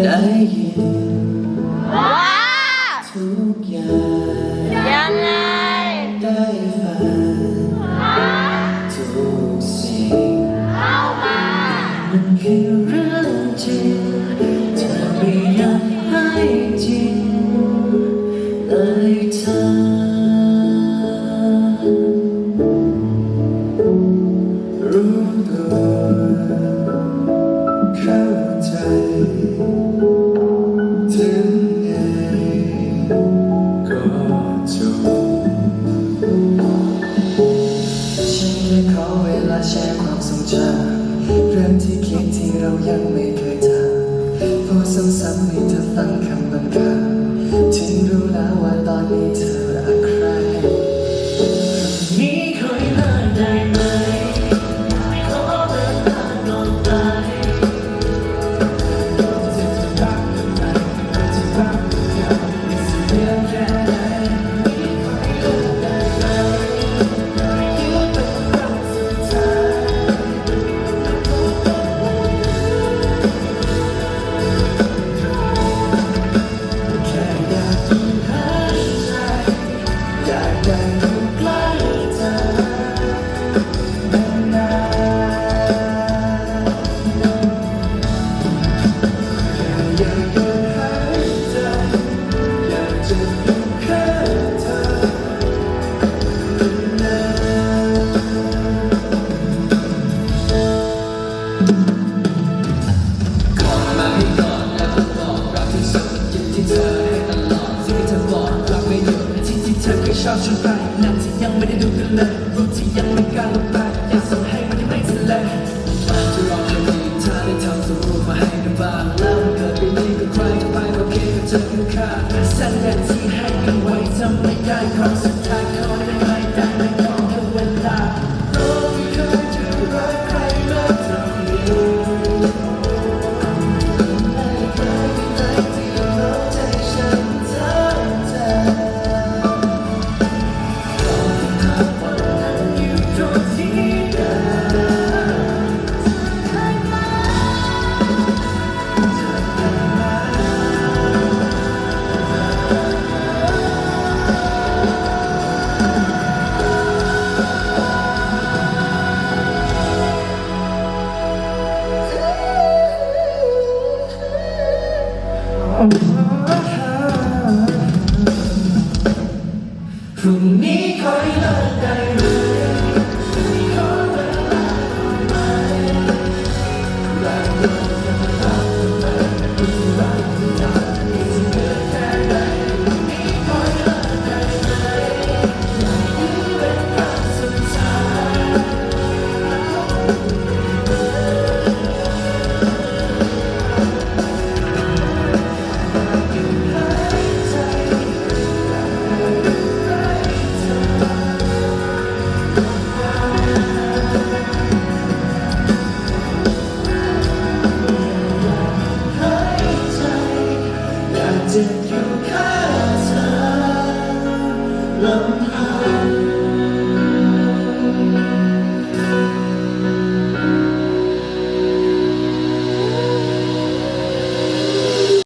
ได้ยินว้าทุกอย่างยังไงได้ฟังทุกสิ่งเข้ามามันคือเรื่องจริงเธอไม่อยากให้จริงเลยเธอรู้ตัวเข้าใจถึงไงก็จบฉันแค่ขอเวลาแชร์ความทรงจำเรื่องที่คิดที่เรายังไม่เคยทำพูดซ้ำๆให้เธอฟังคำบางคำถึงรู้แล้วว่าตอนนี้เธอรักใครนี้คอยเลิกได้ไหมขอเวลาก่อนไปจะรักกันไหมก็จะรักกันไม่เสียแค่ไหนนี้คอยเลิกได้ไหมคิดเป็นครั้งสุดท้ายแค่อยากอยู่ข้างใจอยากได้อยู่ใกล้เธอนานๆอยากอยู่ข้างใจอยากจะอยู่ข้างเธอนาน